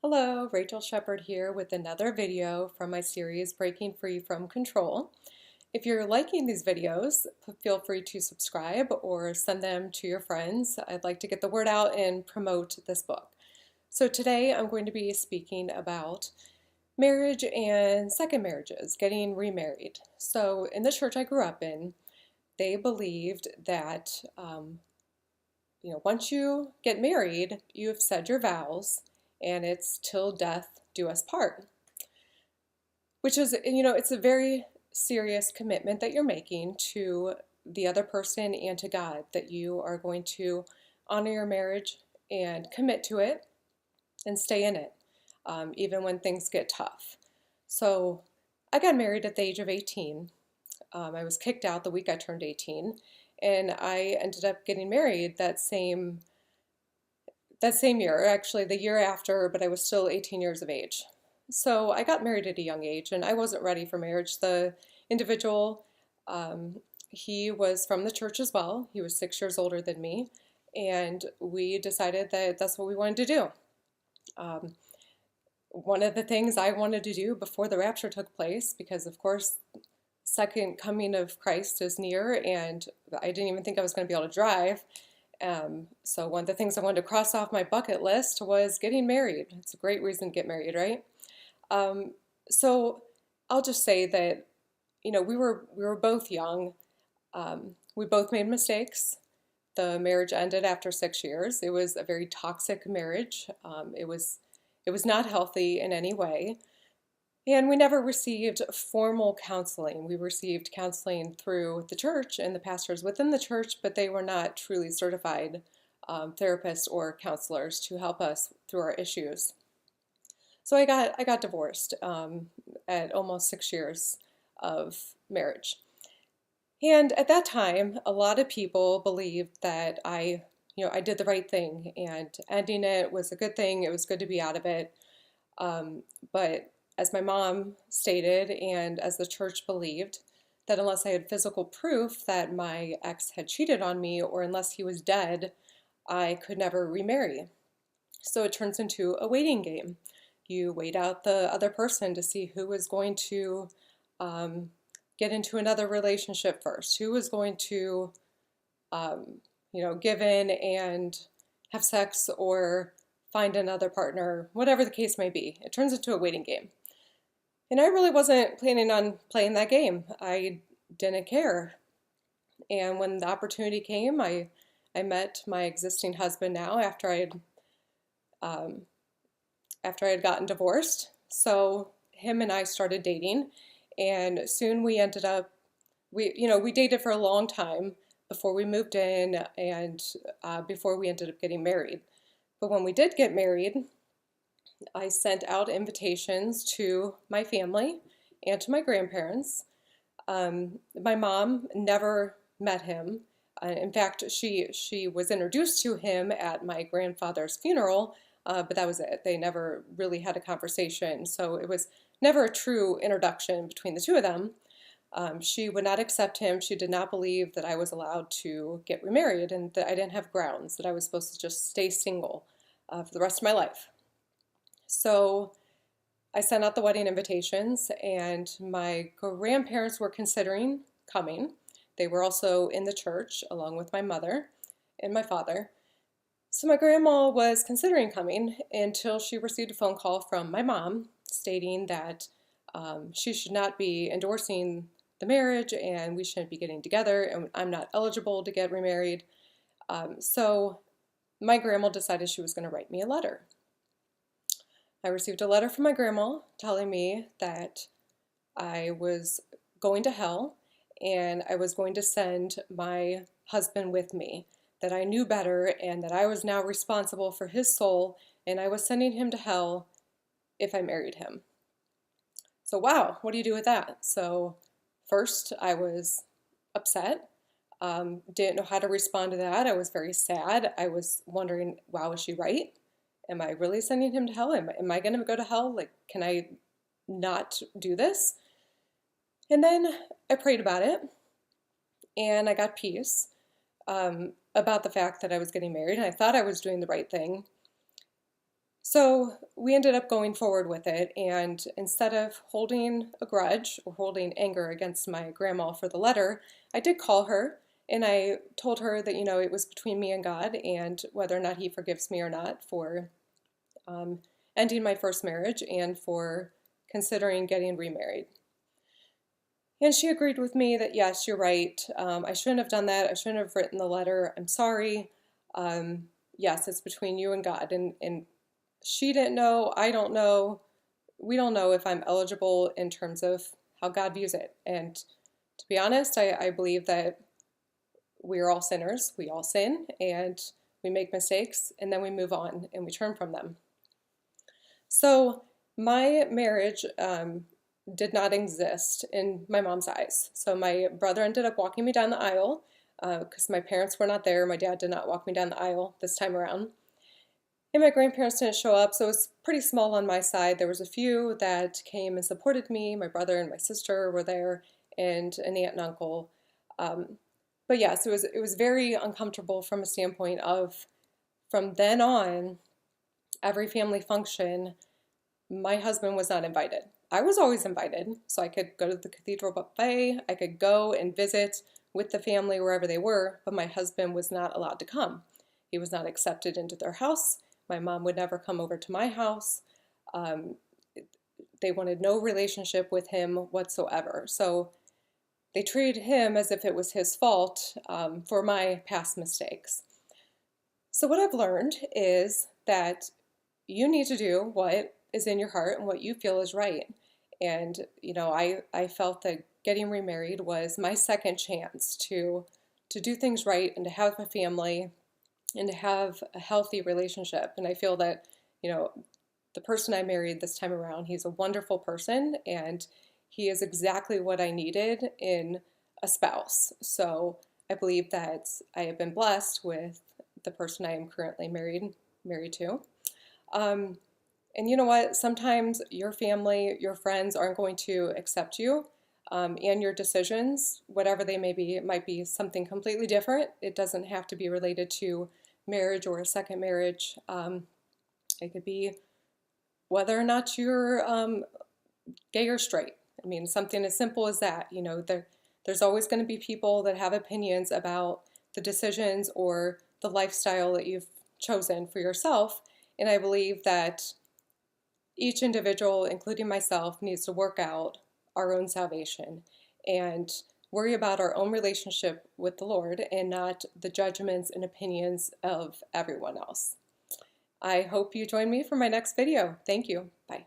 Hello, Rachel Shepard here with another video from my series Breaking Free from Control. If you're liking these videos, feel free to subscribe or send them to your friends. I'd like to get the word out and promote this book. So today I'm going to be speaking about marriage and second marriages, getting remarried. So in the church I grew up in, they believed that once you get married, you have said your vows, and it's till death do us part, which is, it's a very serious commitment that you're making to the other person and to God, that you are going to honor your marriage and commit to it and stay in it, even when things get tough. So I got married at the age of 18. I was kicked out the week I turned 18, and I ended up getting married that same year, actually the year after, but I was still 18 years of age. So I got married at a young age, and I wasn't ready for marriage. The individual, he was from the church as well. He was 6 years older than me, and we decided that that's what we wanted to do. One of the things I wanted to do before the rapture took place, because of course, second coming of Christ is near, and I didn't even think I was going to be able to drive. So one of the things I wanted to cross off my bucket list was getting married. It's a great reason to get married, right? So I'll just say that, we were both young. We both made mistakes. The marriage ended after 6 years. It was a very toxic marriage. It was not healthy in any way. And we never received formal counseling. We received counseling through the church and the pastors within the church, but they were not truly certified therapists or counselors to help us through our issues. So I got divorced at almost 6 years of marriage. And at that time, a lot of people believed that I did the right thing, and ending it was a good thing. It was good to be out of it. But as my mom stated, and as the church believed, that unless I had physical proof that my ex had cheated on me, or unless he was dead, I could never remarry. So it turns into a waiting game. You wait out the other person to see who is going to get into another relationship first, who is going to, give in and have sex or find another partner, whatever the case may be. It turns into a waiting game. And I really wasn't planning on playing that game. I didn't care. And when the opportunity came, I met my existing husband now after I had gotten divorced. So him and I started dating, and soon we ended up, we dated for a long time before we moved in, and before we ended up getting married. But when we did get married, I sent out invitations to my family and to my grandparents. My mom never met him. In fact, she was introduced to him at my grandfather's funeral, but that was it. They never really had a conversation, so it was never a true introduction between the two of them. She would not accept him. She did not believe that I was allowed to get remarried, and that I didn't have grounds, that I was supposed to just stay single for the rest of my life. So I sent out the wedding invitations, and my grandparents were considering coming. They were also in the church along with my mother and my father. So my grandma was considering coming until she received a phone call from my mom stating that she should not be endorsing the marriage, and we shouldn't be getting together, and I'm not eligible to get remarried. So my grandma decided she was going to write me a letter. I received a letter from my grandma telling me that I was going to hell, and I was going to send my husband with me, that I knew better, and that I was now responsible for his soul, and I was sending him to hell if I married him. So wow, what do you do with that? So first I was upset, didn't know how to respond to that. I was very sad. I was wondering, wow, is she right? Am I really sending him to hell? Am I going to go to hell? Like, can I not do this? And then I prayed about it, and I got peace about the fact that I was getting married, and I thought I was doing the right thing. So we ended up going forward with it, and instead of holding a grudge or holding anger against my grandma for the letter, I did call her and I told her that, it was between me and God and whether or not He forgives me or not for um, ending my first marriage and for considering getting remarried. And she agreed with me that, yes, you're right. I shouldn't have done that. I shouldn't have written the letter. I'm sorry. Yes, it's between you and God. And she didn't know. I don't know. We don't know if I'm eligible in terms of how God views it. And to be honest, I believe that we are all sinners. We all sin and we make mistakes and then we move on and we turn from them. So my marriage did not exist in my mom's eyes. So my brother ended up walking me down the aisle because my parents were not there. My dad did not walk me down the aisle this time around. And my grandparents didn't show up, so it was pretty small on my side. There was a few that came and supported me. My brother and my sister were there, and an aunt and uncle. Um, but yes, it was very uncomfortable from a standpoint of from then on, every family function, my husband was not invited. I was always invited, so I could go to the cathedral buffet, I could go and visit with the family wherever they were, but my husband was not allowed to come. He was not accepted into their house. My mom would never come over to my house. Um, they wanted no relationship with him whatsoever. So they treated him as if it was his fault for my past mistakes. So what I've learned is that you need to do what is in your heart and what you feel is right. And, I felt that getting remarried was my second chance to do things right and to have a family and to have a healthy relationship. And I feel that, the person I married this time around, he's a wonderful person and he is exactly what I needed in a spouse. So I believe that I have been blessed with the person I am currently married to. Um, and you know what? Sometimes your family, your friends aren't going to accept you and your decisions, whatever they may be. It might be something completely different. It doesn't have to be related to marriage or a second marriage. It could be whether or not you're gay or straight. I mean, something as simple as that. There's always going to be people that have opinions about the decisions or the lifestyle that you've chosen for yourself. And I believe that each individual, including myself, needs to work out our own salvation and worry about our own relationship with the Lord and not the judgments and opinions of everyone else. I hope you join me for my next video. Thank you. Bye.